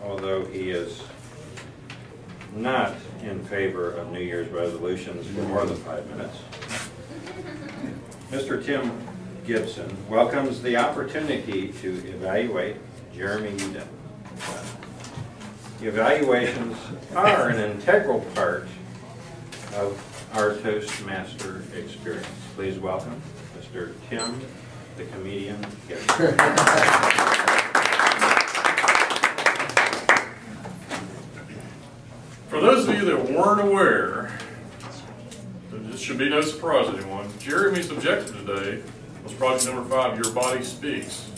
although he is not in favor of New Year's resolutions for more than 5 minutes. Mr. Tim Gibson welcomes the opportunity to evaluate Jeremy Eden. Evaluations are an integral part of our Toastmaster experience. Please welcome Mr. Tim, the comedian Gibson. For those of you that weren't aware, this should be no surprise to anyone, Jeremy's objective today was project number 5, Your Body Speaks.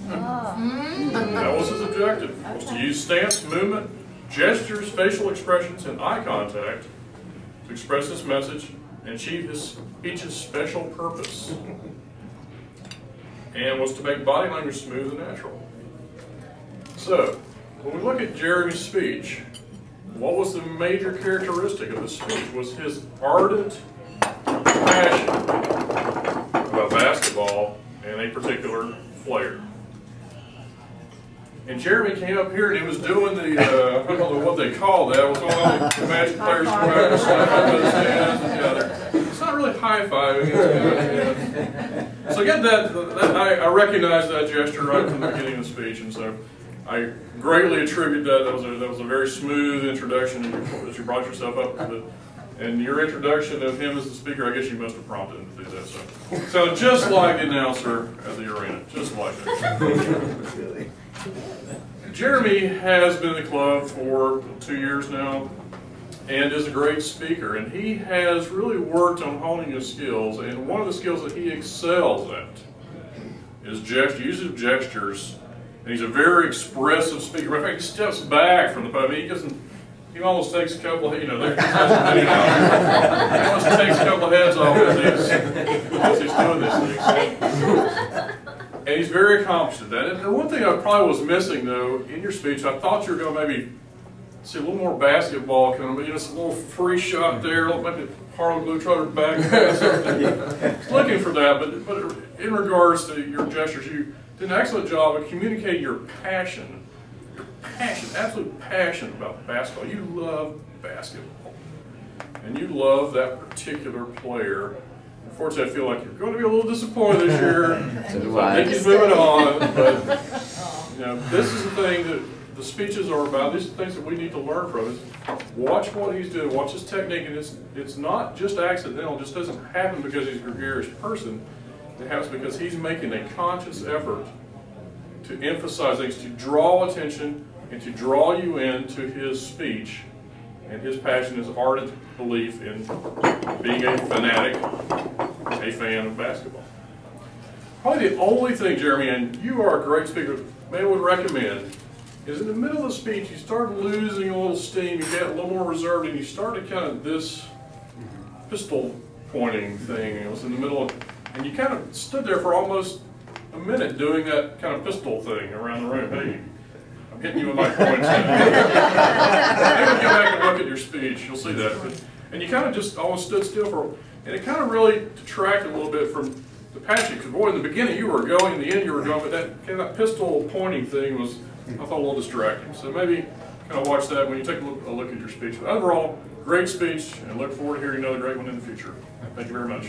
That was his objective, was to use stance, movement, gestures, facial expressions, and eye contact to express this message and achieve his speech's special purpose. And was to make body language smooth and natural. So, when we look at Jeremy's speech, what was the major characteristic of this speech? Was his ardent passion about basketball and a particular player. And Jeremy came up here and he was doing the, I don't know what they call that, was all the Magic players come out and slap out those hands together. It's not really high-fiving, it's so again, I recognize that gesture right from the beginning of the speech, and so I greatly attribute that. That was a very smooth introduction that you brought yourself up with it. And your introduction of him as the speaker, I guess you must have prompted him to do that. So just like the announcer at the arena, just like that. Jeremy has been in the club for 2 years now and is a great speaker. And he has really worked on honing his skills. And one of the skills that he excels at is use of gestures. And he's a very expressive speaker. In fact, he steps back from the podium. He almost takes a couple of, he almost takes a couple of heads off as he's doing this thing. And he's very accomplished at that. And the one thing I probably was missing, though, in your speech, I thought you were going to maybe see a little more basketball kind of, just a little free shot there, maybe Harlem Globetrotter back. Looking for that, but in regards to your gestures, you did an excellent job of communicating your passion, absolute passion about basketball. You love basketball, and you love that particular player. Unfortunately, I feel like you're going to be a little disappointed this year. So I think he's moving on, but this is the thing that the speeches are about. These are things that we need to learn from. Is watch what he's doing, watch his technique, and it's not just accidental. It just doesn't happen because he's a gregarious person. It happens because he's making a conscious effort to emphasize things, to draw attention, and to draw you into his speech. And his passion is ardent belief in being a fanatic, a fan of basketball. Probably the only thing, Jeremy, and you are a great speaker, I would recommend, is in the middle of the speech, you start losing a little steam, you get a little more reserved, and you start to kind of this pistol pointing thing. It was in the middle of, and you kind of stood there for almost a minute doing that kind of pistol thing around the room. Hey, I'm hitting you with my points. Maybe when you go back and look at your speech, you'll see that. And you kind of just almost stood still for, and it kind of really detracted a little bit from the passion. Because boy, in the beginning you were going, in the end you were going, but that kind of pistol pointing thing was, I thought, a little distracting. So maybe kind of watch that when you take a look at your speech. But overall, great speech, and look forward to hearing another great one in the future. Thank you very much.